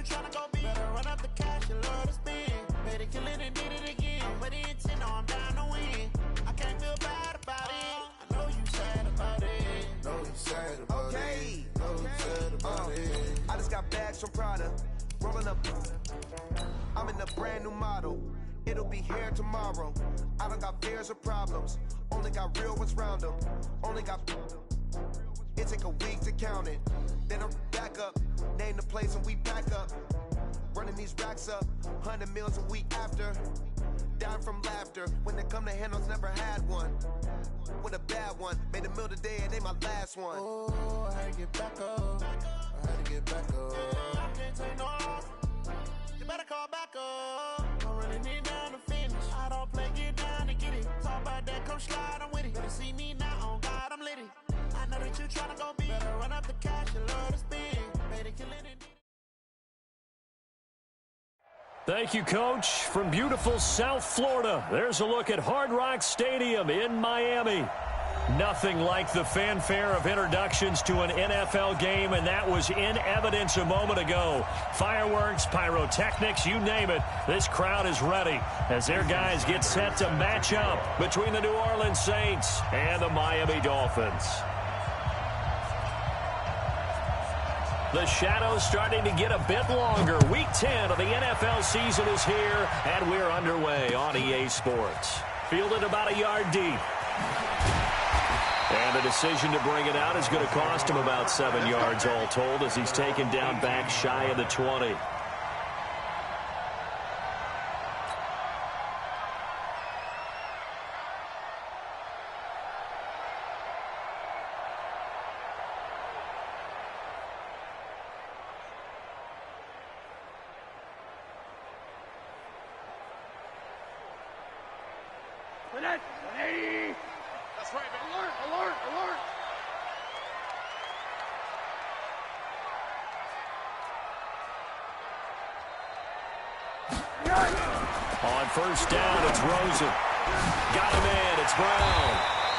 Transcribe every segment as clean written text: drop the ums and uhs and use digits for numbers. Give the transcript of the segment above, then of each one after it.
tryna go big. Better run up the cash, you love to spend. Better kill it and did it again. But the intent, no, I'm down to win. I can't feel bad about it. I know you sad about it. Know you sad about Okay. it. Know you sad about it. I just got bags from Prada. Rolling up. I'm in a brand new model. It'll be here tomorrow. I don't got fears or problems. Only got real ones round them. Only got. It take a week to count it. Then I'm back up. Name the place and we back up. Running these racks up. 100 meals a week after. Dying from laughter. When it come to handles, never had one. With a bad one. Made a meal today and they my last one. Oh, I had to get back up. I had to get back up. I can't take no loss. You better call back up. I'm running it down to finish. I don't play, get down to get it. Talk about that, come slide, I'm with it. Better see me now, on God, I'm litty. I know that you tryna go big. Better run up the cash, you love to spend. Better kill it and Thank you, Coach. From beautiful South Florida, there's a look at Hard Rock Stadium in Miami. Nothing like the fanfare of introductions to an NFL game, and that was in evidence a moment ago. Fireworks, pyrotechnics, you name it. This crowd is ready as their guys get set to match up between the New Orleans Saints and the Miami Dolphins. The shadow's starting to get a bit longer. Week 10 of the NFL season is here, and we're underway on EA Sports. Fielded about a yard deep. And the decision to bring it out is going to cost him about 7 yards all told as he's taken down back shy of the 20. That's right, man. Alert, alert, alert. On first down, it's Rosen. Got him in, it's Brown.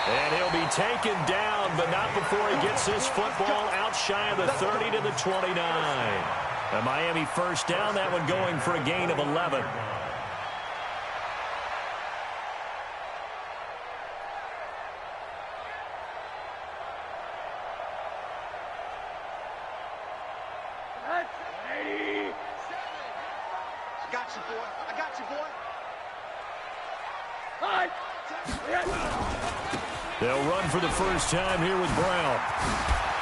And he'll be taken down, but not before he gets this football out shy of the 30 to the 29. A Miami first down, that one going for a gain of 11. They'll run for the first time here with Brown.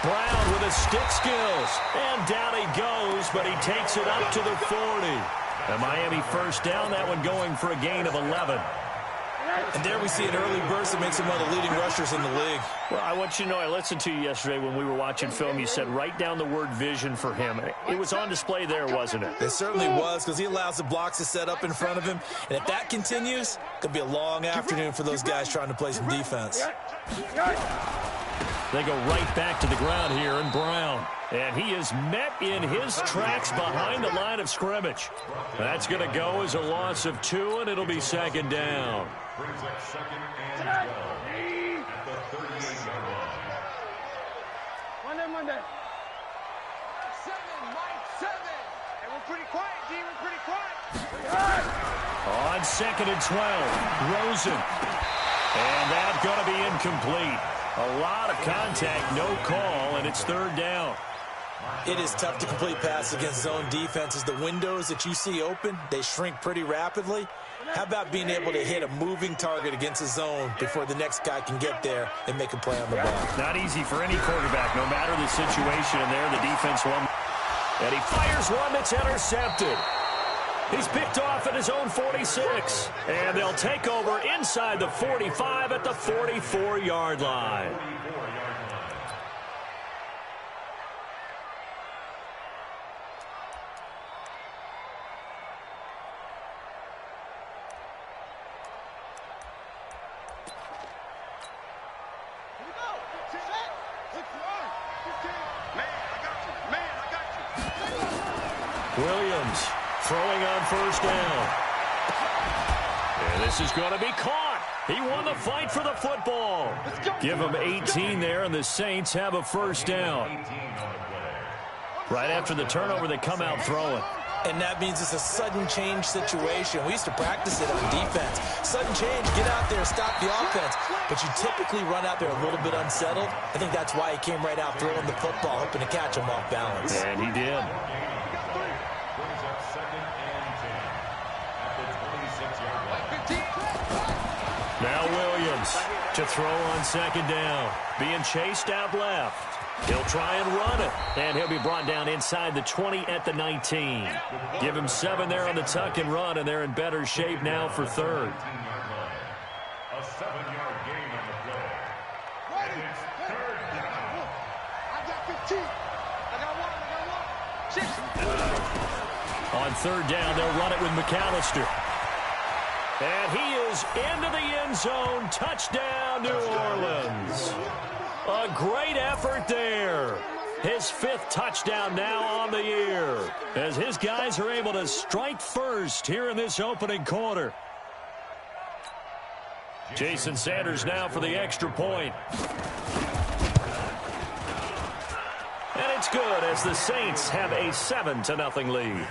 Brown with his stick skills. And down he goes, but he takes it up to the 40. A Miami first down, that one going for a gain of 11. And there we see an early burst that makes him one of the leading rushers in the league. Well, I want you to know, I listened to you yesterday when we were watching film. You said write down the word vision for him. It was on display there, wasn't it? It certainly was, because he allows the blocks to set up in front of him. And if that continues, it could be a long afternoon for those guys trying to play some defense. They go right back to the ground here in Brown. And he is met in his tracks behind the line of scrimmage. That's going to go as a loss of 2, and it'll be second down. Brings up second and go at the 38-yard line. Monday. 7, Mike, 7. And we're pretty quiet, D. We're pretty quiet. On second and 12, Rosen. And that's going to be incomplete. A lot of contact, no call, and it's third down. It is tough to complete passes against zone defenses. The windows that you see open, they shrink pretty rapidly. How about being able to hit a moving target against a zone before the next guy can get there and make a play on the ball? Not easy for any quarterback, no matter the situation. And there, the defense won. And he fires one that's intercepted. He's picked off at his own 46. And they'll take over inside the 45 at the 44-yard line. Williams throwing on first down. And this is going to be caught. He won the fight for the football. Give him 18 there, and the Saints have a first down. Right after the turnover, they come out throwing. And that means it's a sudden change situation. We used to practice it on defense. Sudden change, get out there, stop the offense. But you typically run out there a little bit unsettled. I think that's why he came right out throwing the football, hoping to catch him off balance. And he did. Brings up 2nd and 10 at the 26-yard line. Now Williams to throw on 2nd down. Being chased out left. He'll try and run it, and he'll be brought down inside the 20 at the 19. Give him 7 there on the tuck and run, and they're in better shape now for 3rd. A 7-yard gain on the play. And it's 3rd down. I got 15. I got 1. On 3rd down, they'll run it with McAllister. And he is into the end zone. Touchdown, New Orleans. A great effort there. His 5th touchdown now on the year, as his guys are able to strike first here in this opening quarter. Jason Sanders now for the extra point. And it's good as the Saints have a 7-0 lead.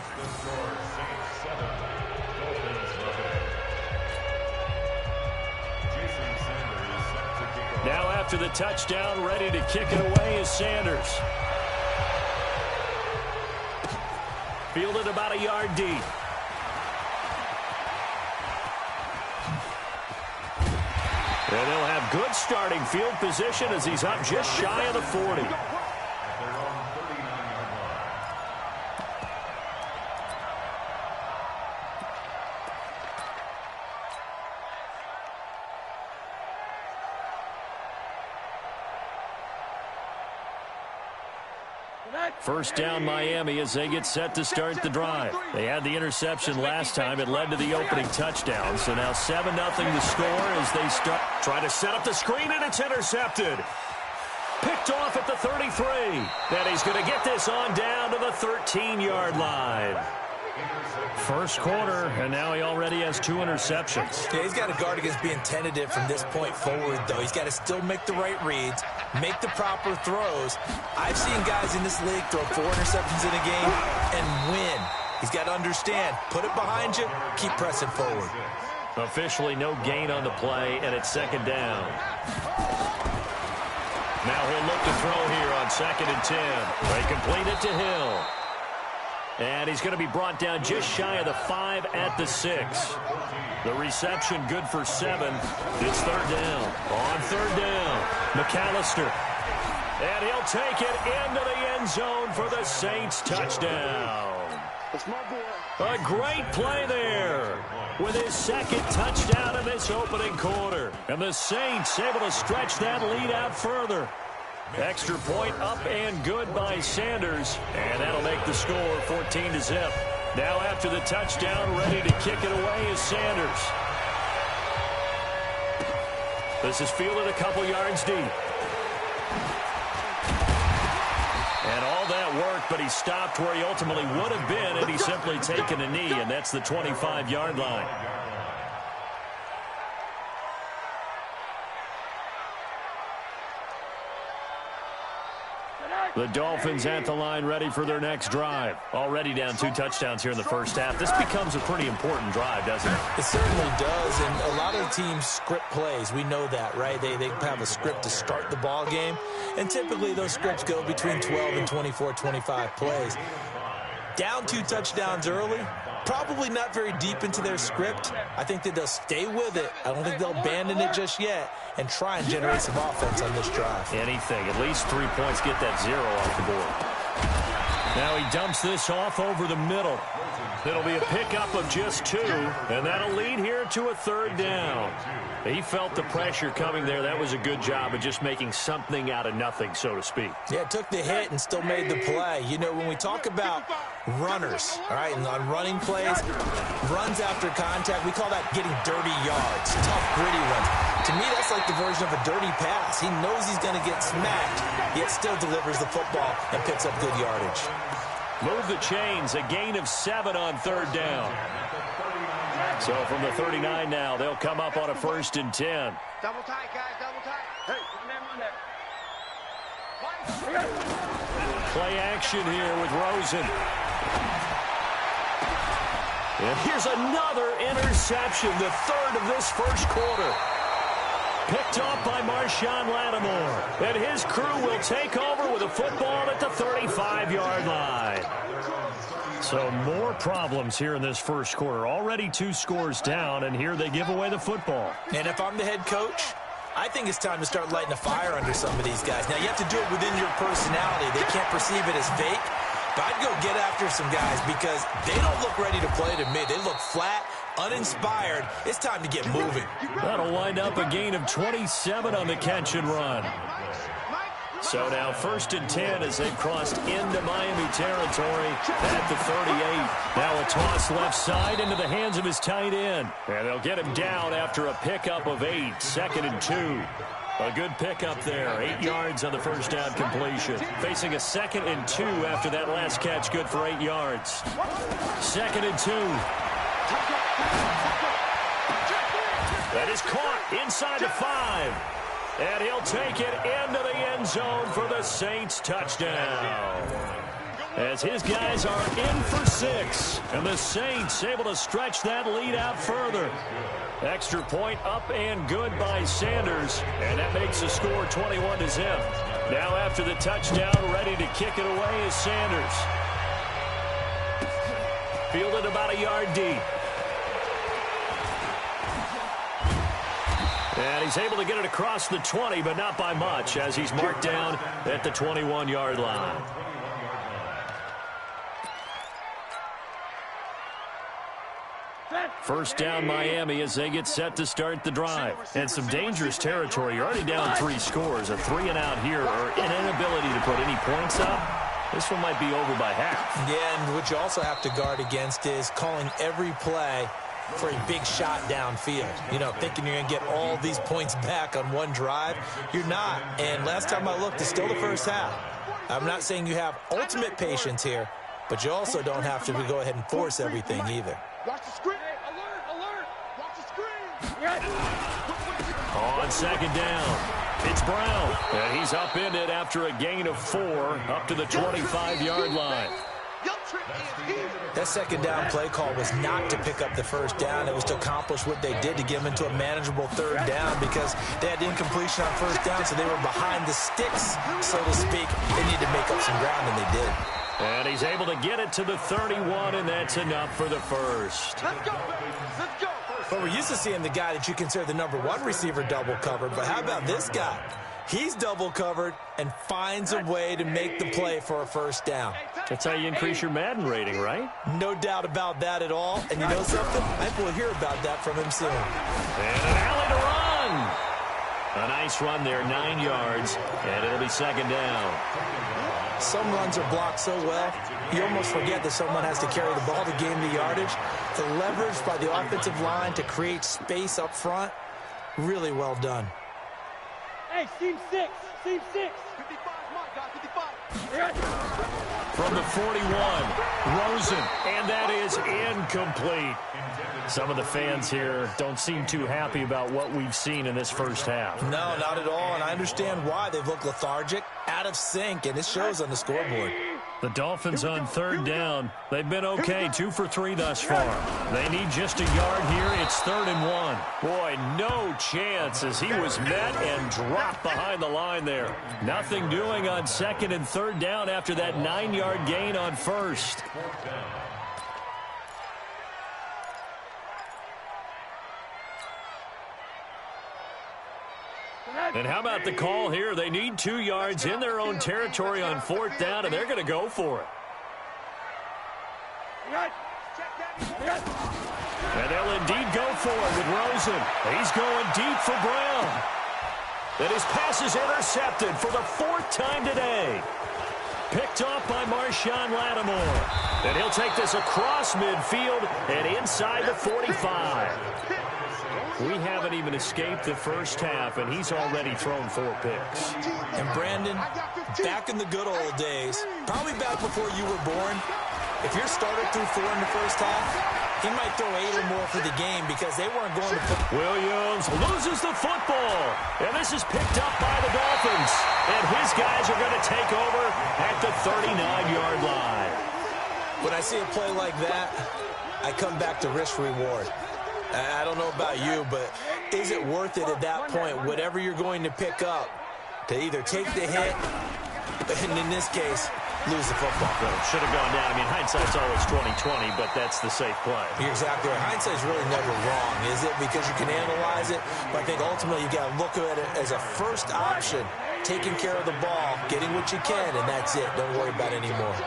Now after the touchdown, ready to kick it away is Sanders. Fielded about a yard deep. And they'll have good starting field position as he's up just shy of the 40. First down Miami as they get set to start the drive. They had the interception last time. It led to the opening touchdown. So now 7-0 the score as they start. Try to set up the screen, and it's intercepted. Picked off at the 33. And he's going to get this on down to the 13-yard line. First quarter, and now he already has 2 interceptions. Yeah, he's got to guard against being tentative from this point forward, though. He's got to still make the right reads, make the proper throws. I've seen guys in this league throw 4 interceptions in a game and win. He's got to understand, put it behind you, keep pressing forward. Officially no gain on the play, and it's 2nd down. Now he'll look to throw here on 2nd and 10. They complete it to Hill. And he's going to be brought down just shy of the 5 at the 6. The reception good for 7. It's 3rd down. On 3rd down, McAllister. And he'll take it into the end zone for the Saints touchdown. A great play there with his 2nd touchdown in this opening quarter. And the Saints able to stretch that lead out further. Extra point up and good by Sanders. And that'll make the score 14-0. Now after the touchdown, ready to kick it away is Sanders. This is fielded a couple yards deep. And all that work, but he stopped where he ultimately would have been had he simply taken a knee, and that's the 25-yard line. The Dolphins at the line ready for their next drive. Already down 2 touchdowns here in the first half. This becomes a pretty important drive, doesn't it? It certainly does, and a lot of teams script plays. We know that, right? They have a script to start the ball game, and typically those scripts go between 12 and 24, 25 plays. Down 2 touchdowns early, probably not very deep into their script. I think that they'll stay with it. I don't think they'll abandon it just yet and try and generate some offense on this drive. Anything. At least 3 points. Get that 0 off the board. Now he dumps this off over the middle. It'll be a pickup of just 2, and that'll lead here to a 3rd down. He felt the pressure coming there. That was a good job of just making something out of nothing, so to speak. Yeah, took the hit and still made the play. You know, when we talk about runners, all right, and on running plays, runs after contact, we call that getting dirty yards, tough, gritty ones. To me, that's like the version of a dirty pass. He knows he's going to get smacked, yet still delivers the football and picks up good yardage. Move the chains, a gain of 7 on 3rd down. So from the 39 now, they'll come up on a 1st and 10. Double tight, guys, double tight. Hey, run there. Play action here with Rosen. And here's another interception, the third of this first quarter. Picked off by Marshawn Lattimore. And his crew will take over with a football at the 35-yard line. So more problems here in this first quarter. Already 2 scores down, and here they give away the football. And if I'm the head coach, I think it's time to start lighting a fire under some of these guys. Now, you have to do it within your personality. They can't perceive it as fake. But I'd go get after some guys because they don't look ready to play to me. They look flat, uninspired. It's time to get moving. That'll wind up a gain of 27 on the catch and run. So now 1st and 10 as they've crossed into Miami territory at the 38. Now a toss left side into the hands of his tight end. And they'll get him down after a pickup of 8. 2nd and 2. A good pickup there. 8 yards on the first down completion. Facing a 2nd and 2 after that last catch. Good for 8 yards. 2nd and 2. That is caught inside the 5. And he'll take it into the end zone for the Saints touchdown. As his guys are in for 6. And the Saints able to stretch that lead out further. Extra point up and good by Sanders. And that makes the score 21-0. Now after the touchdown, ready to kick it away is Sanders. Fielded about a yard deep. And he's able to get it across the 20, but not by much, as he's marked down at the 21-yard line. First down Miami as they get set to start the drive. And some dangerous territory. You're already down 3 scores. A 3-and-out here, or an inability to put any points up. This one might be over by half. Yeah, and what you also have to guard against is calling every play for a big shot downfield. You know, thinking you're going to get all these points back on one drive. You're not. And last time I looked, it's still the first half. I'm not saying you have ultimate patience here, but you also don't have to go ahead and force everything either. Watch the screen. Alert, alert. Watch the screen. On 2nd down, it's Brown. And he's upended after a gain of 4 up to the 25-yard line. That 2nd down play call was not to pick up the first down. It was to accomplish what they did to get them into a manageable 3rd down because they had incompletion on 1st down, so they were behind the sticks, so to speak. They needed to make up some ground, and they did. And he's able to get it to the 31, and that's enough for the first. Let's go. Let's go. But we're used to seeing the guy that you consider the #1 receiver double covered, but how about this guy? He's double covered and finds a way to make the play for a 1st down. That's how you increase your Madden rating, right? No doubt about that at all. And you know something? I think we'll hear about that from him soon. And an alley to run. A nice run there, 9 yards, and it'll be 2nd down. Some runs are blocked so well, you almost forget that someone has to carry the ball to gain the yardage. The leverage by the offensive line to create space up front, really well done. Hey, team 6. Team 6. 55, my God, 55. From the 41, Rosen, and that is incomplete. Some of the fans here don't seem too happy about what we've seen in this first half. No, not at all, and I understand why. They've looked lethargic, out of sync, and it shows on the scoreboard. The Dolphins on 3rd down. They've been okay, 2 for 3 thus far. They need just a yard here. It's 3rd and 1. Boy, no chance as he was met and dropped behind the line there. Nothing doing on 2nd and 3rd down after that 9-yard gain on 1st. And how about the call here? They need 2 yards in their own territory on 4th down, and they're going to go for it. And they'll indeed go for it with Rosen. He's going deep for Brown. And his pass is intercepted for the 4th time today. Picked off by Marshawn Lattimore. And he'll take this across midfield and inside the 45. We haven't even escaped the first half, and he's already thrown 4 picks. And Brandon, back in the good old days, probably back before you were born, if your starter threw 4 in the first half, he might throw 8 or more for the game because they weren't going to put... Williams loses the football, and this is picked up by the Dolphins. And his guys are going to take over at the 39. When I see a play like that, I come back to risk-reward. I don't know about you, but is it worth it at that point, whatever you're going to pick up, to either take the hit, and in this case, lose the football? Well, should have gone down. I mean, hindsight's always 20/20, but that's the safe play. You're exactly right. Hindsight's really never wrong, is it? Because you can analyze it, but I think ultimately you got to look at it as a first option, taking care of the ball, getting what you can, and that's it. Don't worry about it anymore.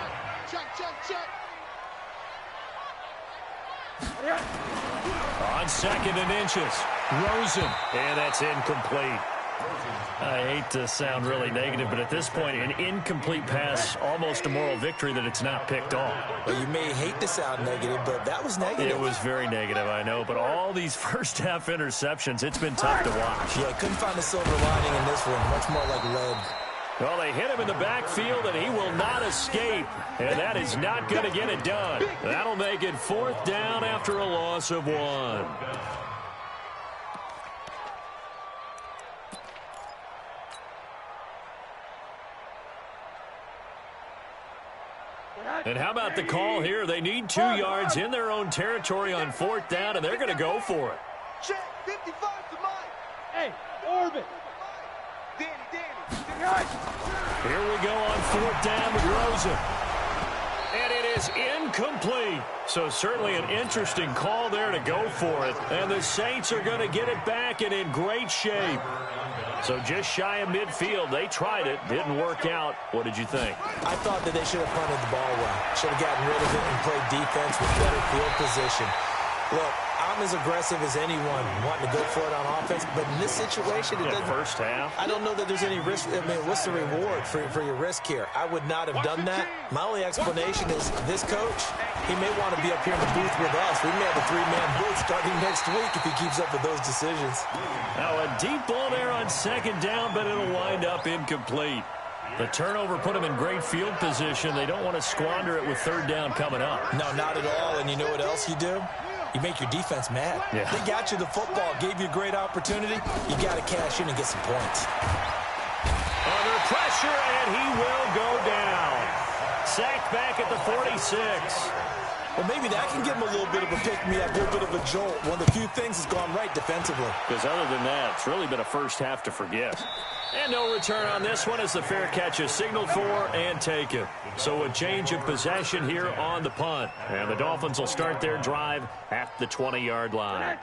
On 2nd and inches, Rosen, and that's incomplete. I hate to sound really negative, but at this point, an incomplete pass, almost a moral victory that it's not picked off. Well, you may hate to sound negative, but that was negative. It was very negative, I know, but all these first-half interceptions, it's been tough to watch. Yeah, couldn't find a silver lining in this one, much more like lead. Well, they hit him in the backfield, and he will not escape, and that is not going to get it done. That'll make it 4th down after a loss of 1. And how about the call here? They need 2 yards in their own territory on 4th down, and they're going to go for it. Check, 55 to Mike. Hey, Orbit. Danny. Here we go on 4th down with Rosen. And it is incomplete. So certainly an interesting call there to go for it. And the Saints are going to get it back and in great shape. So just shy of midfield. They tried it. Didn't work out. What did you think? I thought that they should have punted the ball well. Should have gotten rid of it and played defense with better field position. Look, I'm as aggressive as anyone wanting to go for it on offense, but in this situation, it doesn't. First half. I don't know that there's any risk. I mean, what's the reward for your risk here? I would not have done that. My only explanation is this coach, he may want to be up here in the booth with us. We may have a 3-man booth starting next week if he keeps up with those decisions. Now a deep ball there on 2nd down, but it'll wind up incomplete. The turnover put them in great field position. They don't want to squander it with 3rd down coming up. No, not at all. And you know what else you do? You make your defense mad. Yeah. They got you the football, gave you a great opportunity. You got to cash in and get some points. Under pressure, and he will go down. Sacked back at the 46. Well, maybe that can give him a little bit of a pick-me-up, a little bit of a jolt. One of the few things that's gone right defensively. Because other than that, it's really been a first half to forget. And no return on this one as the fair catch is signaled for and taken. So a change of possession here on the punt. And the Dolphins will start their drive at the 20-yard line.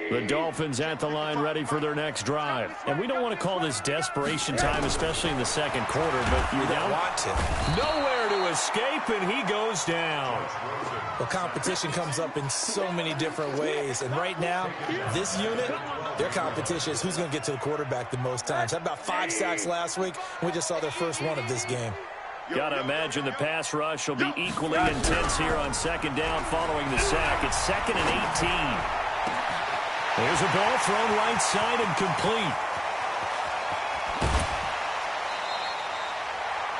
The Dolphins at the line ready for their next drive. And we don't want to call this desperation time, especially in the 2nd quarter, but you don't want to. Nowhere to escape, and he goes down. Well, competition comes up in so many different ways. And right now, this unit, their competition is who's going to get to the quarterback the most times. Had about 5 sacks last week, and we just saw their first one of this game. Got to imagine the pass rush will be equally intense here on 2nd down following the sack. It's 2nd and 18. There's a ball thrown right side and complete.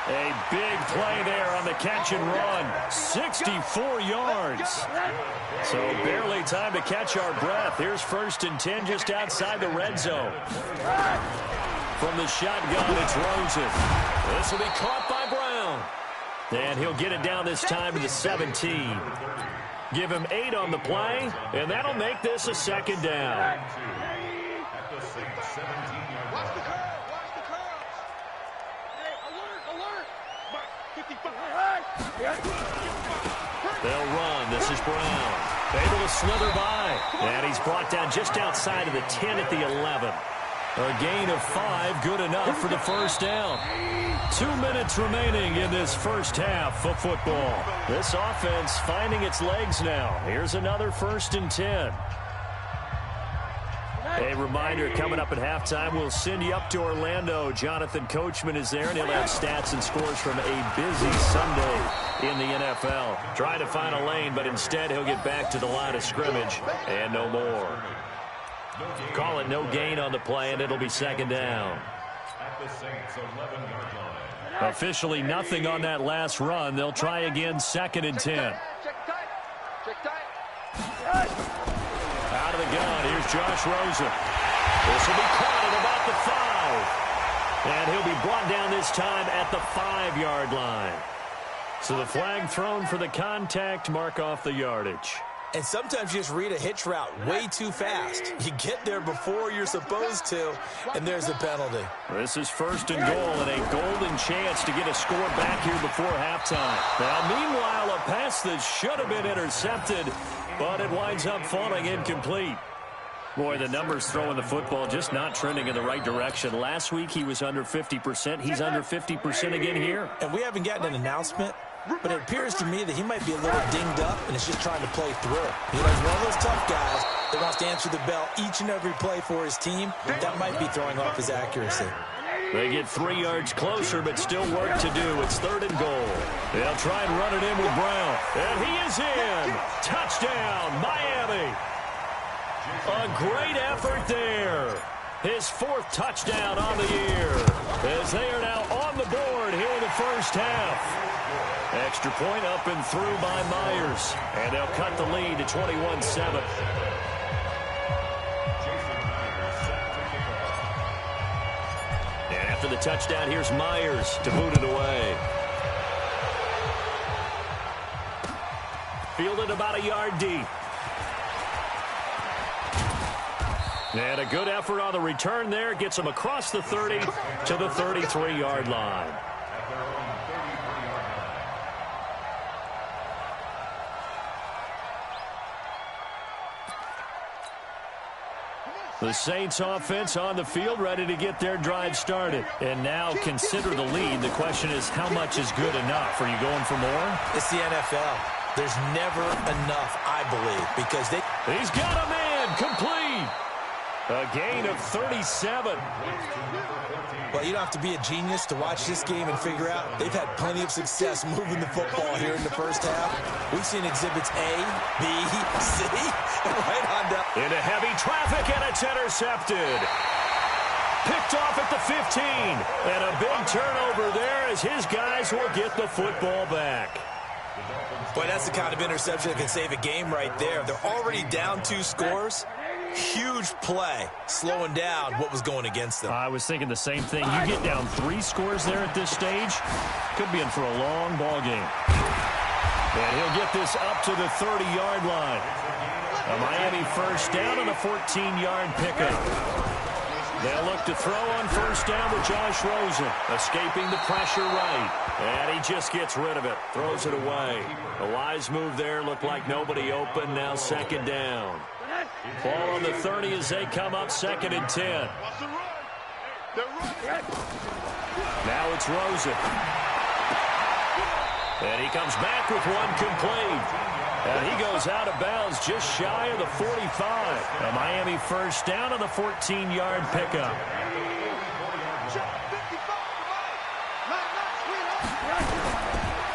A big play there on the catch and run. 64 yards. So barely time to catch our breath. Here's 1st and 10 just outside the red zone. From the shotgun, it's Rosen. This will be caught by Brown. And he'll get it down this time to the 17. Give him 8 on the play, and that'll make this a 2nd down. They'll run. This is Brown. Able to slither by. And he's brought down just outside of the 10 at the 11. A gain of 5, good enough for the 1st down. 2 minutes remaining in this first half of football. This offense finding its legs now. Here's another 1st and 10. A reminder, coming up at halftime, we'll send you up to Orlando. Jonathan Coachman is there, and he'll have stats and scores from a busy Sunday in the NFL. Trying to find a lane, but instead he'll get back to the line of scrimmage and no more. Call it no gain on the play, and it'll be 2nd down. Officially nothing on that last run. They'll try again, 2nd and 10. Out of the gun, here's Josh Rosen. This will be caught at about the 5. And he'll be brought down this time at the 5-yard line. So the flag thrown for the contact, mark off the yardage. And sometimes you just read a hitch route way too fast. You get there before you're supposed to, and there's a penalty. This is 1st and goal and a golden chance to get a score back here before halftime. Now, meanwhile, a pass that should have been intercepted, but it winds up falling incomplete. Boy, the numbers throwing the football just not trending in the right direction. Last week he was under 50%. He's under 50% again here. And we haven't gotten an announcement, but it appears to me that he might be a little dinged up and is just trying to play through. He's one of those tough guys that wants to answer the bell each and every play for his team. That might be throwing off his accuracy. They get 3 yards closer, but still work to do. It's 3rd and goal. They'll try and run it in with Brown. And he is in. Touchdown, Miami. A great effort there. His 4th touchdown on the year, as they are now on the board here in the first half. Extra point up and through by Myers, and they'll cut the lead to 21-7. And after the touchdown, here's Myers to boot it away. Fielded about a yard deep. And a good effort on the return there. Gets him across the 30 to the 33-yard line. The Saints offense on the field, ready to get their drive started. And now consider the lead. The question is, how much is good enough? Are you going for more? It's the NFL. There's never enough, I believe, because they... He's got a man complete. A gain of 37. Well, you don't have to be a genius to watch this game and figure out they've had plenty of success moving the football here in the first half. We've seen exhibits A, B, C, and right on down. Into heavy traffic, and it's intercepted. Picked off at the 15. And a big turnover there as his guys will get the football back. Boy, that's the kind of interception that can save a game right there. They're already down 2 scores. Huge play, slowing down what was going against them. I was thinking the same thing. You get down 3 scores there at this stage, could be in for a long ball game. And he'll get this up to the 30-yard line. A Miami first down and a 14-yard pickup. They'll look to throw on first down with Josh Rosen, escaping the pressure right. And he just gets rid of it, throws it away. A wise move there, looked like nobody open, now 2nd down. Ball on the 30 as they come up 2nd and 10. Now it's Rosen. And he comes back with one complete. And he goes out of bounds just shy of the 45. A Miami first down on the 14-yard pickup.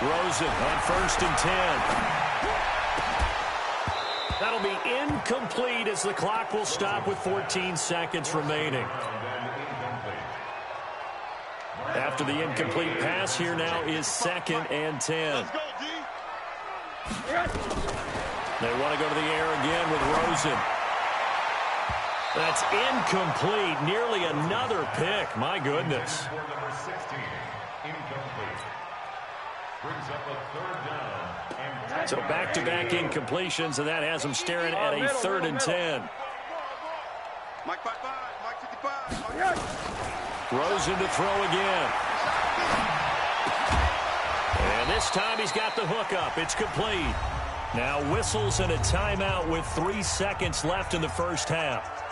Rosen on 1st and 10. That'll be incomplete as the clock will stop with 14 seconds remaining. After the incomplete pass, here now is 2nd and 10. They want to go to the air again with Rosen. That's incomplete. Nearly another pick. My goodness. Number 16, incomplete. Brings up a 3rd down. So back-to-back incompletions, and that has them staring at a 3rd and 10. Mike 55, Mike 55. Rosen to throw again. And this time he's got the hookup. It's complete. Now whistles and a timeout with 3 seconds left in the first half.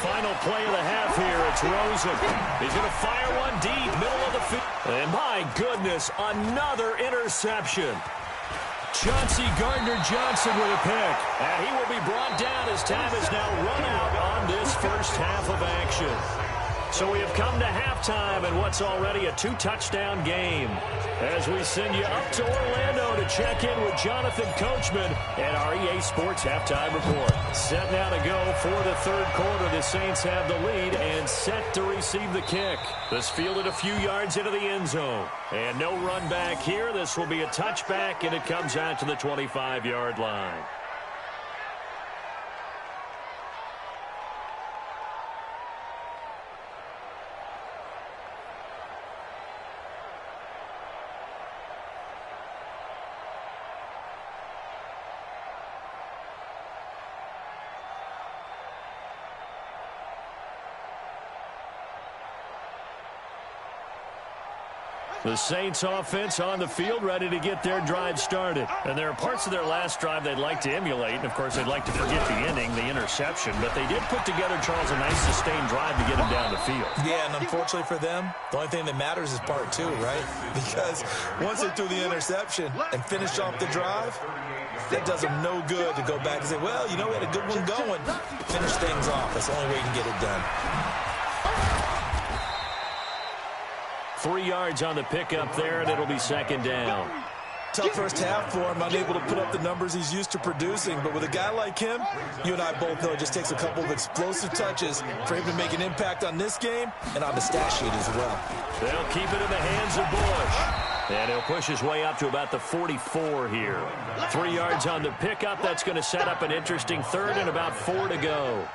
Final play of the half here. It's Rosen. He's going to fire one deep, middle of the field. And my goodness, another interception. Chauncey Gardner-Johnson with a pick. And he will be brought down as time is now run out on this first half of action. So we have come to halftime in what's already a 2-touchdown game. As we send you up to Orlando to check in with Jonathan Coachman and our EA Sports Halftime Report. Set now to go for the 3rd quarter. The Saints have the lead and set to receive the kick. This fielded a few yards into the end zone. And no run back here. This will be a touchback, and it comes out to the 25-yard line. The Saints offense on the field, ready to get their drive started. And there are parts of their last drive they'd like to emulate. And, of course, they'd like to forget the ending, the interception. But they did put together, Charles, a nice sustained drive to get them down the field. Yeah, and unfortunately for them, the only thing that matters is part two, right? Because once they threw the interception and finished off the drive, that does them no good to go back and say, well, you know, we had a good one going. Finish things off. That's the only way you can get it done. 3 yards on the pickup there, and it'll be second down. Tough first half for him, unable to put up the numbers he's used to producing. But with a guy like him, you and I both know it just takes a couple of explosive touches for him to make an impact on this game and on the stat sheet as well. They'll keep it in the hands of Bush. And he'll push his way up to about the 44 here. 3 yards on the pickup. That's going to set up an interesting third and about 4 to go.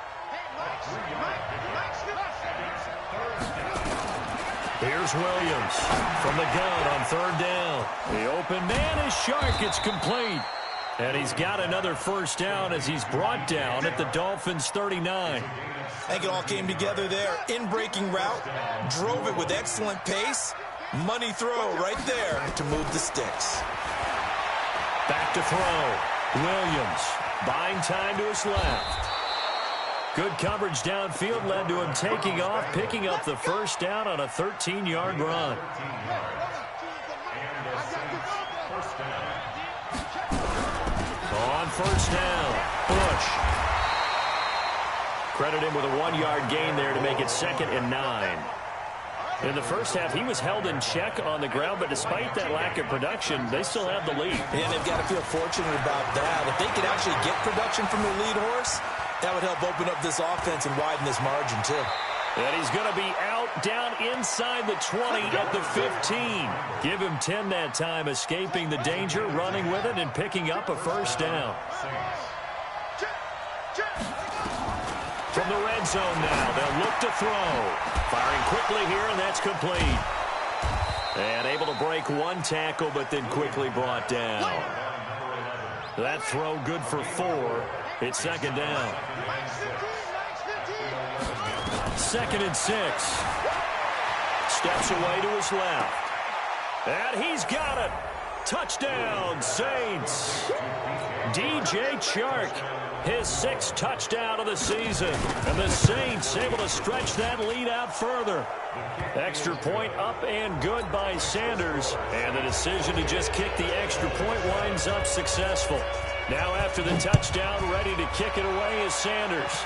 Here's Williams from the gun on third down. The open man is Shark. It's complete. And he's got another first down as he's brought down at the Dolphins' 39. I think it all came together there. In-breaking route, drove it with excellent pace. Money throw right there to move the sticks. Back to throw. Williams buying time to his left. Good coverage downfield led to him taking off, picking up the first down on a 13-yard run. On first down, Bush. Credit him with a 1-yard gain there to make it 2nd and 9. In the first half, he was held in check on the ground, but despite that lack of production, they still have the lead. And they've got to feel fortunate about that. If they could actually get production from their lead horse, that would help open up this offense and widen this margin, too. And he's going to be out, down inside the 20 at the 15. Give him 10 that time, escaping the danger, running with it, and picking up a first down. From the red zone now, they'll look to throw. Firing quickly here, and that's complete. And able to break one tackle, but then quickly brought down. That throw good for 4. It's second down. 2nd and 6. Steps away to his left. And he's got it. Touchdown, Saints. DJ Chark, his 6th touchdown of the season. And the Saints able to stretch that lead out further. Extra point up and good by Sanders. And the decision to just kick the extra point winds up successful. Now after the touchdown, ready to kick it away is Sanders.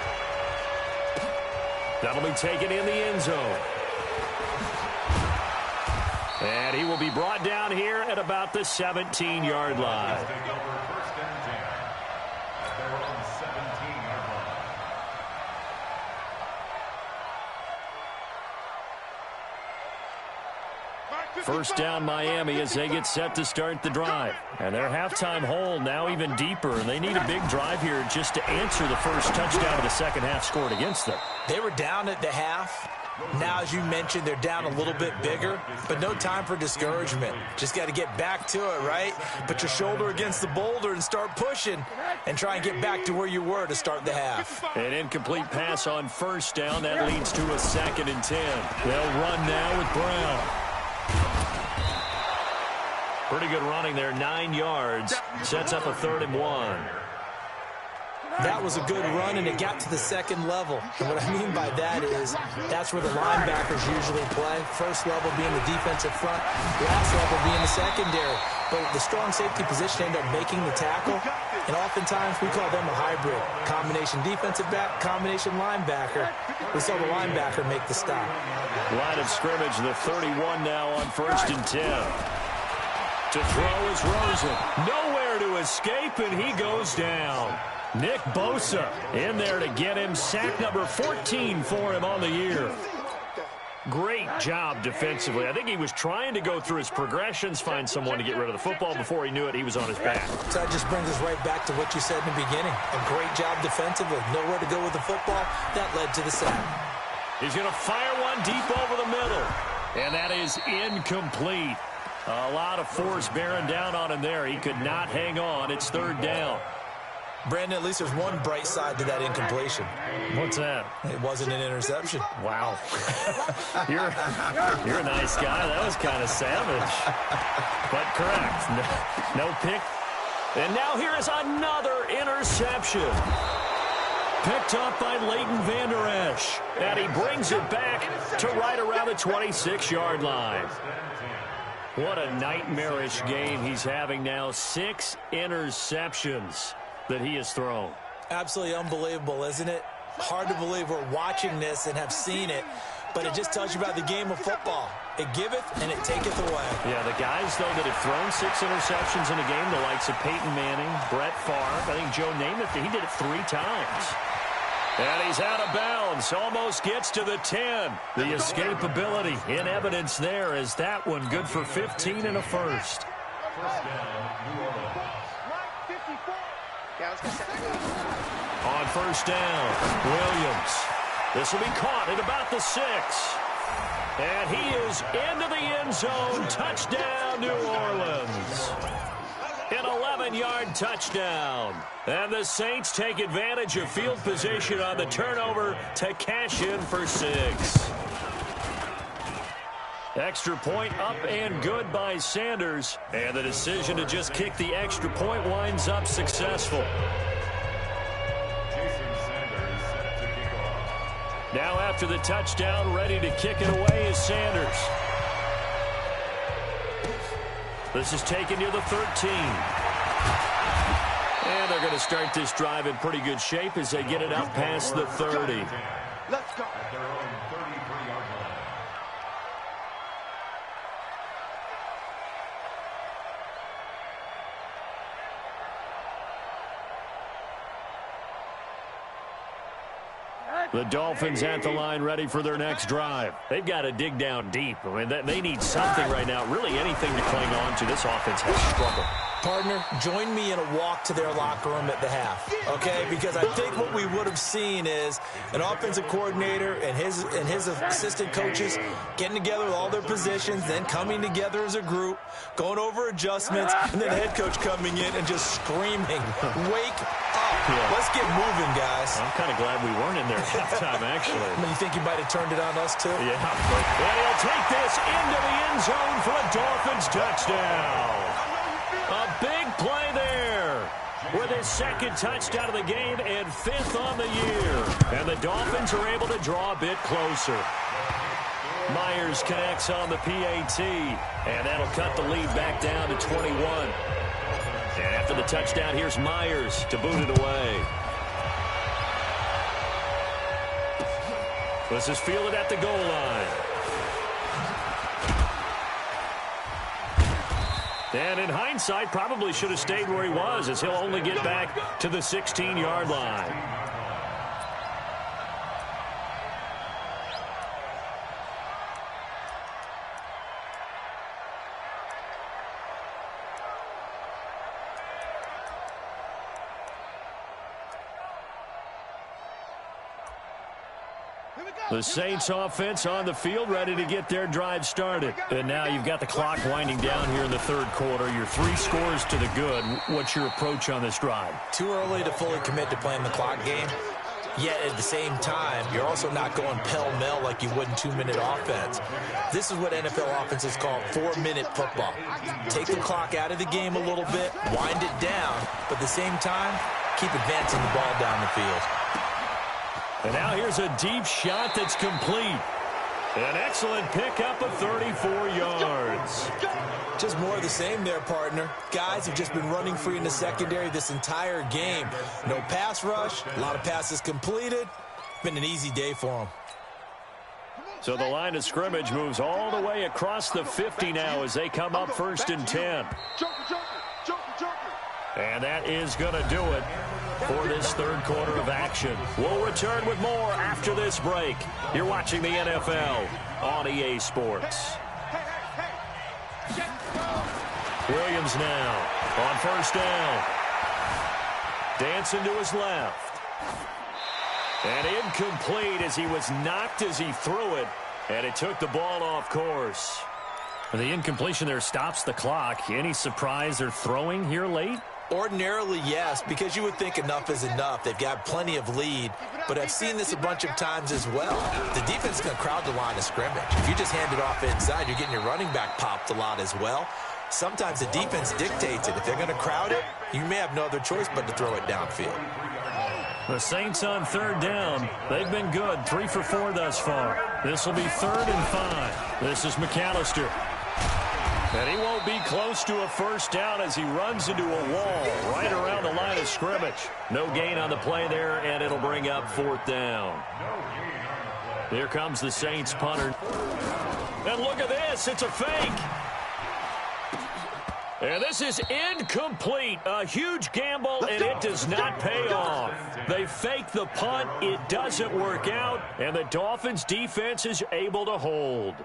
That'll be taken in the end zone. And he will be brought down here at about the 17-yard line. First down Miami as they get set to start the drive. And their halftime hole now even deeper. And they need a big drive here just to answer the first touchdown of the second half scored against them. They were down at the half. Now, as you mentioned, they're down a little bit bigger. But no time for discouragement. Just got to get back to it, right? Put your shoulder against the boulder and start pushing. And try and get back to where you were to start the half. An incomplete pass on first down. That leads to a 2nd and 10. They'll run now with Brown. Pretty good running there, 9 yards. Sets up a 3rd and 1. That was a good run, and it got to the second level. And what I mean by that is that's where the linebackers usually play. First level being the defensive front, last level being the secondary. But the strong safety position ended up making the tackle, and oftentimes we call them a hybrid. Combination defensive back, combination linebacker. We saw the linebacker make the stop. Line of scrimmage, the 31 now on 1st and 10. To throw is Rosen. Nowhere to escape, and he goes down. Nick Bosa in there to get him. Sack number 14 for him on the year. Great job defensively. I think he was trying to go through his progressions, find someone to get rid of the football. Before he knew it, he was on his back. So that just brings us right back to what you said in the beginning. A great job defensively. Nowhere to go with the football. That led to the sack. He's going to fire one deep over the middle. And that is incomplete. A lot of force bearing down on him there. He could not hang on. It's 3rd down. Brandon, at least there's one bright side to that incompletion. What's that? It wasn't an interception. Wow. You're a nice guy. That was kind of savage. But correct. No pick. And now here is another interception. Picked up by Leighton Vander Esch. And he brings it back to right around the 26-yard line. What a nightmarish game he's having now. 6 interceptions that he has thrown. Absolutely unbelievable, isn't it? Hard to believe we're watching this and have seen it, but it just tells you about the game of football. It giveth and it taketh away. Yeah, the guys, though, that have thrown 6 interceptions in a game, the likes of Peyton Manning, Brett Favre, I think Joe Namath, he did it 3 times. And he's out of bounds, almost gets to the 10. The escapability in evidence there as that one good for 15 and a first. On first down, Williams. This will be caught at about the 6. And he is into the end zone. Touchdown, New Orleans. An 11-yard touchdown. And the Saints take advantage of field position on the turnover to cash in for 6. Extra point up and good by Sanders. And the decision to just kick the extra point winds up successful. Now after the touchdown, ready to kick it away is Sanders. This is taken near the 13. And they're going to start this drive in pretty good shape as they get it up past the 30. Let's go. The Dolphins at the line ready for their next drive. They've got to dig down deep. I mean, they need something right now, really anything to cling on to. This offense has struggled. Partner, join me in a walk to their locker room at the half, okay? Because I think what we would have seen is an offensive coordinator and his assistant coaches getting together with all their positions, then coming together as a group, going over adjustments, and then the head coach coming in and just screaming, wake up. Yeah. Let's get moving, guys. I'm kind of glad we weren't in there at halftime, actually. You think he might have turned it on us, too? Yeah. And he'll take this into the end zone for a Dolphins touchdown. A big play there with his 2nd touchdown of the game and 5th on the year. And the Dolphins are able to draw a bit closer. Myers connects on the PAT, and that'll cut the lead back down to 21. And after the touchdown, here's Myers to boot it away. This is fielded at the goal line. And in hindsight, probably should have stayed where he was, as he'll only get back to the 16-yard line. The Saints offense on the field, ready to get their drive started. And now you've got the clock winding down here in the 3rd quarter. You're 3 scores to the good. What's your approach on this drive? Too early to fully commit to playing the clock game. Yet at the same time, you're also not going pell-mell like you would in 2-minute offense. This is what NFL offenses call 4-minute football. Take the clock out of the game a little bit, wind it down, but at the same time, keep advancing the ball down the field. And now here's a deep shot that's complete. An excellent pickup of 34 yards. Just more of the same there, partner. Guys have just been running free in the secondary this entire game. No pass rush, a lot of passes completed. Been an easy day for them. So the line of scrimmage moves all the way across the 50 now as they come up 1st and 10. And that is going to do it for this 3rd quarter of action. We'll return with more after this break. You're watching the NFL on EA Sports. Williams now on first down. Dancing to his left. And incomplete as he was knocked as he threw it. And it took the ball off course. The incompletion there stops the clock. Any surprise they're throwing here late? Ordinarily, yes, because you would think enough is enough. They've got plenty of lead, but I've seen this a bunch of times as well. The defense is going to crowd the line of scrimmage. If you just hand it off inside, you're getting your running back popped a lot as well. Sometimes the defense dictates it. If they're going to crowd it, you may have no other choice but to throw it downfield. The Saints on 3rd down. They've been good, 3 for 4 thus far. This will be 3rd and 5. This is McAllister. And he won't be close to a first down as he runs into a wall right around the line of scrimmage. No gain on the play there, and it'll bring up 4th down. Here comes the Saints punter. And look at this. It's a fake. And this is incomplete. A huge gamble, and it does not pay off. They fake the punt. It doesn't work out, and the Dolphins' defense is able to hold.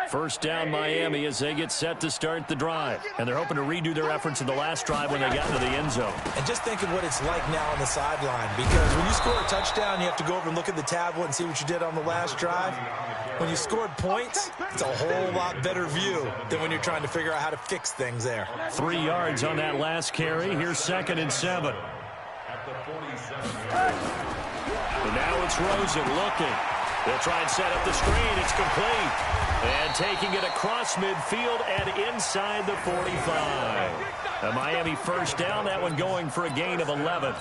First down, Miami, as they get set to start the drive. And they're hoping to redo their efforts in the last drive when they got into the end zone. And just think of what it's like now on the sideline, because when you score a touchdown, you have to go over and look at the tablet and see what you did on the last drive. When you scored points, it's a whole lot better view than when you're trying to figure out how to fix things there. 3 yards on that last carry. Here's 2nd and 7. And now it's Rosen looking. They'll try and set up the screen. It's complete. And taking it across midfield and inside the 45. A Miami first down, that one going for a gain of 11.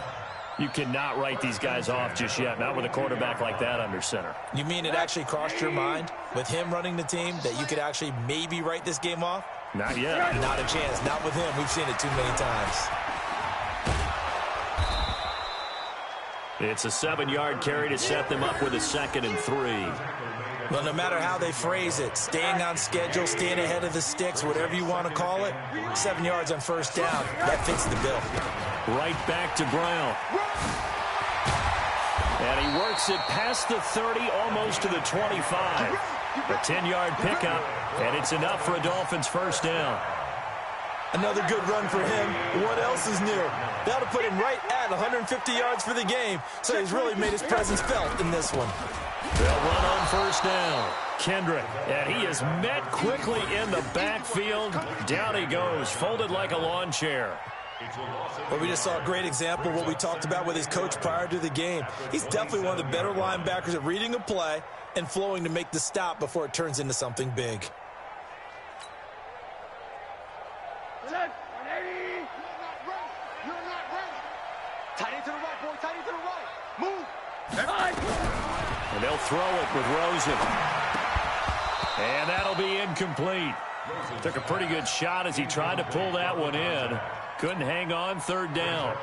You cannot write these guys off just yet, not with a quarterback like that under center. You mean it actually crossed your mind with him running the team that you could actually maybe write this game off? Not yet. Not a chance. Not with him. We've seen it too many times. It's a 7-yard carry to set them up with a 2nd and 3. Well, no matter how they phrase it, staying on schedule, staying ahead of the sticks, whatever you want to call it, 7 yards on first down, that fits the bill. Right back to Brown. And he works it past the 30, almost to the 25. A 10-yard pickup, and it's enough for a Dolphins first down. Another good run for him. What else is new? That'll put him right at 150 yards for the game, so he's really made his presence felt in this one. They'll run on first down. Kendrick, and he is met quickly in the backfield. Down he goes, folded like a lawn chair. Well, we just saw a great example of what we talked about with his coach prior to the game. He's definitely one of the better linebackers at reading a play and flowing to make the stop before it turns into something big. And they'll throw it with Rosen. And that'll be incomplete. Took a pretty good shot as he tried to pull that one in. Couldn't hang on, 3rd down.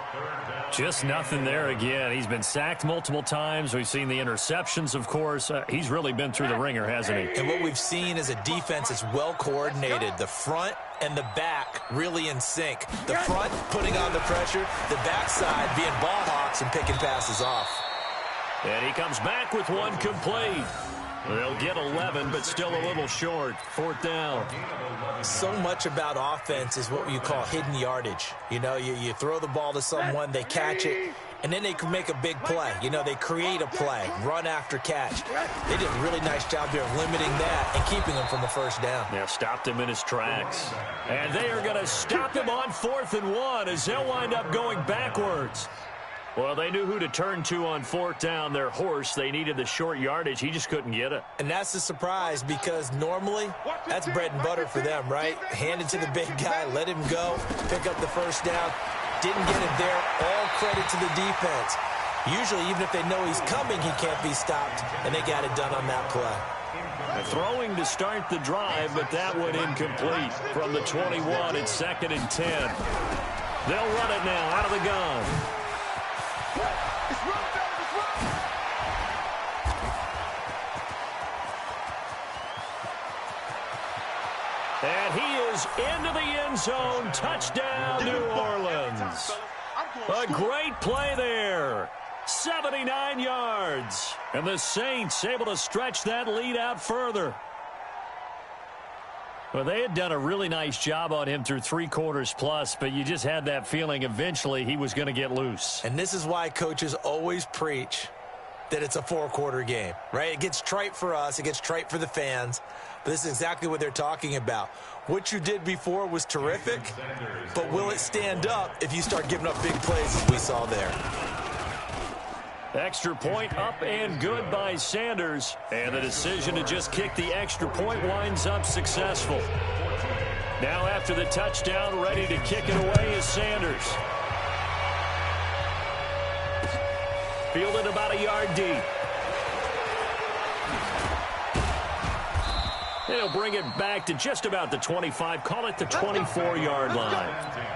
Just nothing there again. He's been sacked multiple times. We've seen the interceptions, of course. He's really been through the ringer, hasn't he? And what we've seen is a defense that's well coordinated. The front and the back really in sync. The front putting on the pressure, the backside being ball hawks and picking passes off. And he comes back with one complete. They'll get 11, but still a little short. 4th down. So much about offense is what you call hidden yardage. You know, you throw the ball to someone, they catch it, and then they can make a big play. You know, they create a play, run after catch. They did a really nice job there of limiting that and keeping him from a first down. Yeah, stopped him in his tracks. And they are going to stop him on 4th and 1 as they'll wind up going backwards. Well, they knew who to turn to on 4th down. Their horse, they needed the short yardage. He just couldn't get it. And that's a surprise because normally that's bread and butter for them, right? Hand it to the big guy, let him go, pick up the first down. Didn't get it there. All credit to the defense. Usually, even if they know he's coming, he can't be stopped, and they got it done on that play. Throwing to start the drive, but that one incomplete. From the 21, it's 2nd and 10. They'll run it now out of the gun. And he is into the end zone. Touchdown, New Orleans. A great play there. 79 yards. And the Saints able to stretch that lead out further. Well, they had done a really nice job on him through 3 quarters plus, but you just had that feeling eventually he was going to get loose. And this is why coaches always preach that it's a 4-quarter game, right? It gets trite for us. It gets trite for the fans. But this is exactly what they're talking about. What you did before was terrific, but will it stand up if you start giving up big plays as we saw there? Extra point up and good by Sanders. And the decision to just kick the extra point winds up successful. Now after the touchdown, ready to kick it away is Sanders. Fielded about a yard deep. And he'll bring it back to just about the 25. Call it the 24-yard line.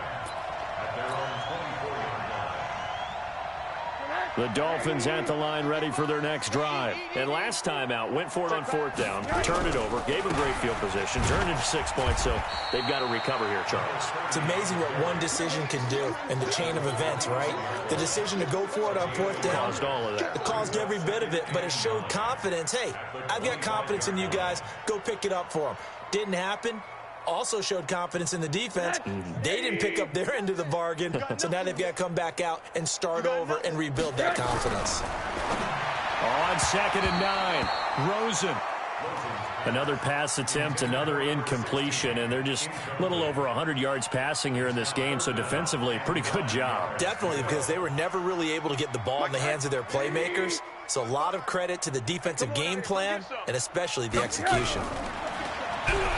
The Dolphins at the line ready for their next drive. And last time out, went for it on 4th down, turned it over, gave them great field position, turned it to 6 points, so they've got to recover here, Charles. It's amazing what one decision can do in the chain of events, right? The decision to go for it on 4th down. Caused all of that. It caused every bit of it, but it showed confidence. Hey, I've got confidence in you guys. Go pick it up for them. Didn't happen. Also showed confidence in the defense. They didn't pick up their end of the bargain, so now they've got to come back out and start over and rebuild that confidence. On 2nd and 9, Rosen. Another pass attempt, another incompletion, and they're just a little over 100 yards passing here in this game, so defensively, pretty good job. Definitely, because they were never really able to get the ball in the hands of their playmakers, so a lot of credit to the defensive game plan and especially the execution.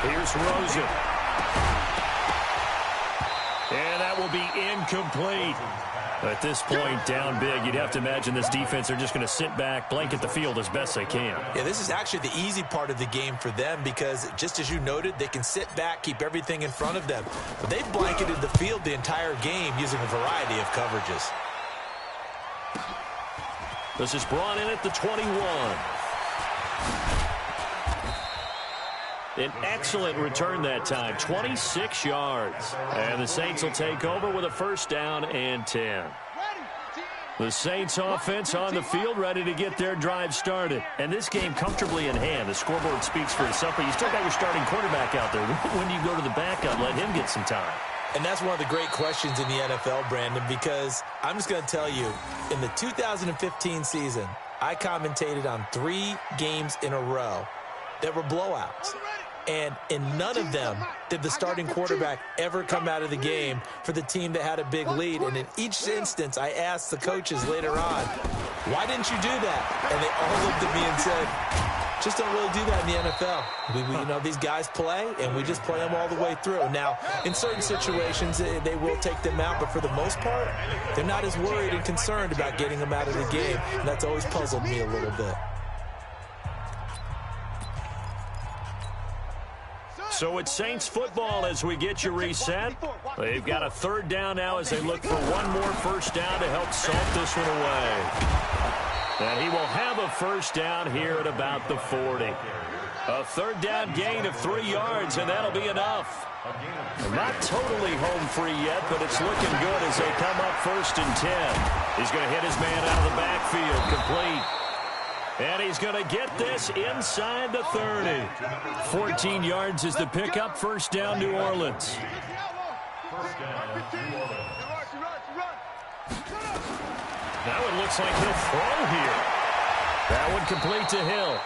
Here's Rosen. And that will be incomplete. At this point, down big, you'd have to imagine this defense are just going to sit back, blanket the field as best they can. Yeah, this is actually the easy part of the game for them because, just as you noted, they can sit back, keep everything in front of them. But they've blanketed the field the entire game using a variety of coverages. This is brought in at the 21. An excellent return that time, 26 yards. And the Saints will take over with a 1st down and 10. The Saints offense on the field ready to get their drive started. And this game comfortably in hand. The scoreboard speaks for itself, but you still got your starting quarterback out there. When do you go to the backup, let him get some time? And that's one of the great questions in the NFL, Brandon, because I'm just going to tell you, in the 2015 season, I commentated on 3 games in a row that were blowouts. And in none of them did the starting quarterback ever come out of the game for the team that had a big lead. And in each instance, I asked the coaches later on, why didn't you do that? And they all looked at me and said, just don't really do that in the NFL. You know, these guys play, and we just play them all the way through. Now, in certain situations, they will take them out, but for the most part, they're not as worried and concerned about getting them out of the game. And that's always puzzled me a little bit. So it's Saints football as we get you reset. They've got a 3rd down now as they look for one more 1st down to help salt this one away. And he will have a 1st down here at about the 40. A 3rd down gain of 3 yards, and that'll be enough. Not totally home free yet, but it's looking good as they come up 1st and 10. He's going to hit his man out of the backfield, complete. And he's going to get this inside the 30. 14 yards is the pickup. 1st down, New Orleans. That one looks like he'll throw here. That one complete to Hill.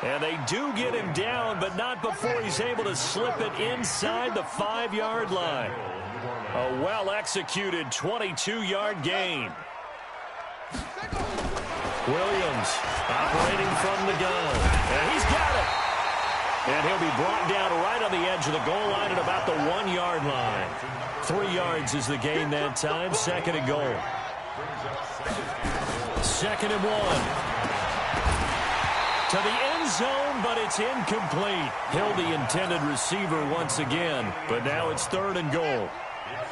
And they do get him down, but not before he's able to slip it inside the 5-yard line. A well-executed 22-yard gain. Williams operating from the gun. And he's got it. And he'll be brought down right on the edge of the goal line at about the 1-yard line. 3 yards is the gain that time. 2nd and goal. 2nd and 1. To the end zone, but it's incomplete. Hill, the intended receiver once again. But now it's 3rd and goal.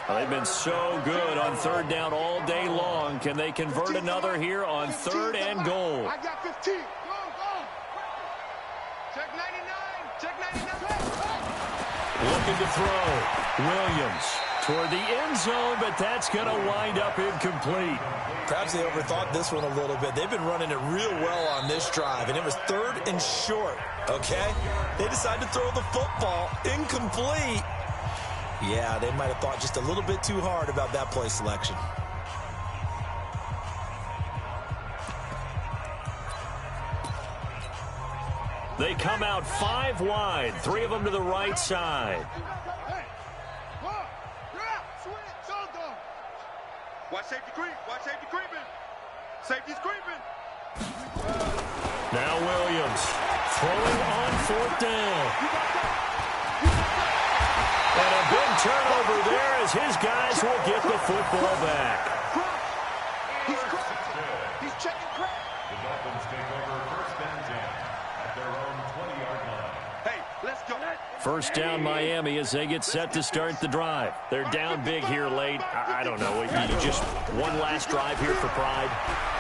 They've been so good on 3rd down all day long. Can they convert another here on 3rd and goal? I got 15. Go, go. Check 99. Check 99. Looking to throw. Williams toward the end zone, but that's going to wind up incomplete. Perhaps they overthought this one a little bit. They've been running it real well on this drive, and it was 3rd and short, okay? They decided to throw the football incomplete. Yeah, they might have thought just a little bit too hard about that play selection. They come out 5 wide, 3 of them to the right side. Watch safety creep. Watch safety creeping. Safety's creeping. Now Williams throwing on 4th down. And a big turnover there as his guys will get the football back. He's checking crap. The Dolphins take over 1st and 10 at their own 20-yard line. Hey, let's go. 1st down Miami as they get set to start the drive. They're down big here late. I don't know. You just one last drive here for pride.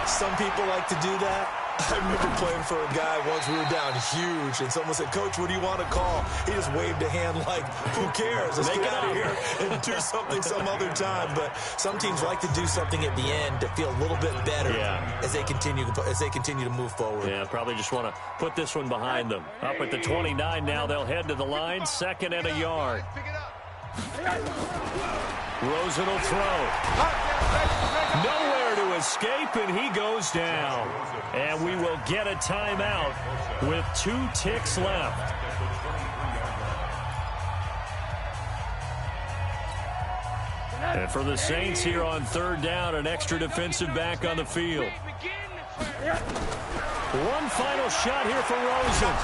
Some people like to do that. I remember playing for a guy once. We were down huge, and someone said, "Coach, what do you want to call?" He just waved a hand like, "Who cares? Let's get out of here and do something some other time." But some teams like to do something at the end to feel a little bit better as they continue to move forward. Yeah, probably just want to put this one behind them. Up at the 29 now, they'll head to the line, 2nd and a yard. Rosen will throw. Nowhere to escape, and he goes down. And we will get a timeout with 2 ticks left. And for the Saints here on 3rd down, an extra defensive back on the field. One final shot here for Rosen.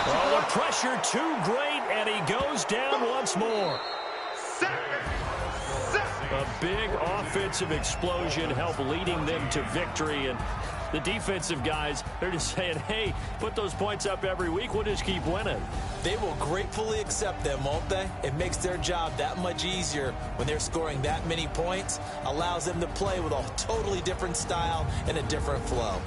Oh, the pressure too great, and he goes down once more. A big offensive explosion helped leading them to victory, and the defensive guys, they're just saying, hey, put those points up every week, we'll just keep winning. They will gratefully accept them, won't they? It makes their job that much easier when they're scoring that many points, allows them to play with a totally different style and a different flow.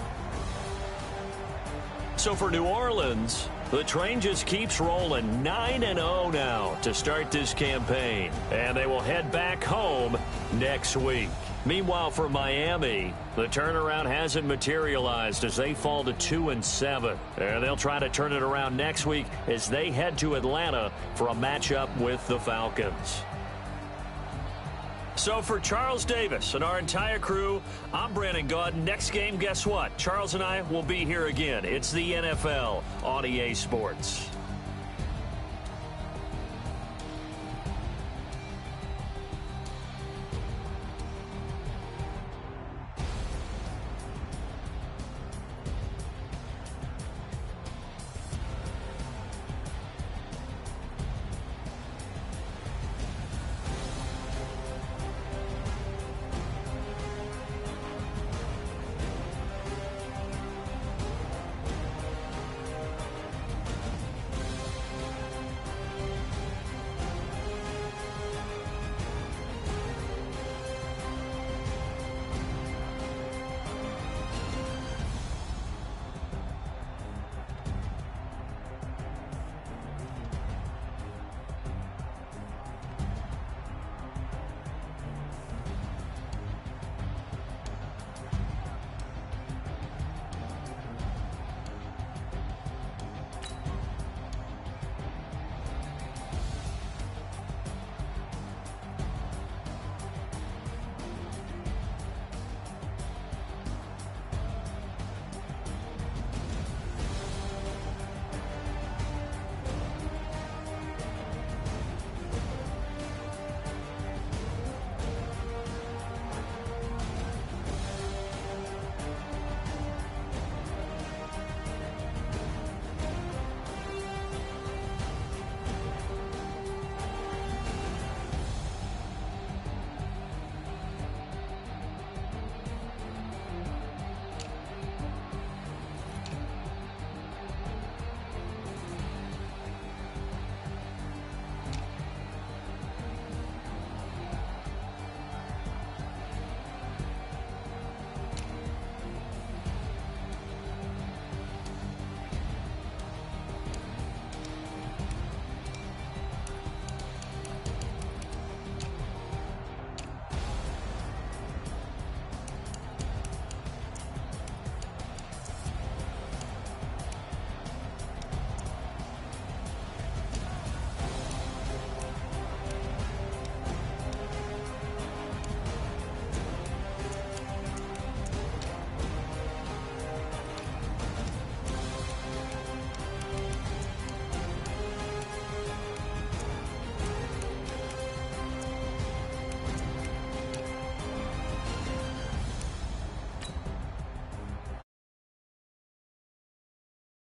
So for New Orleans, the train just keeps rolling, 9-0 now to start this campaign. And they will head back home next week. Meanwhile, for Miami, the turnaround hasn't materialized as they fall to 2-7. And they'll try to turn it around next week as they head to Atlanta for a matchup with the Falcons. So for Charles Davis and our entire crew, I'm Brandon Gaudin. Next game, guess what? Charles and I will be here again. It's the NFL on EA Sports.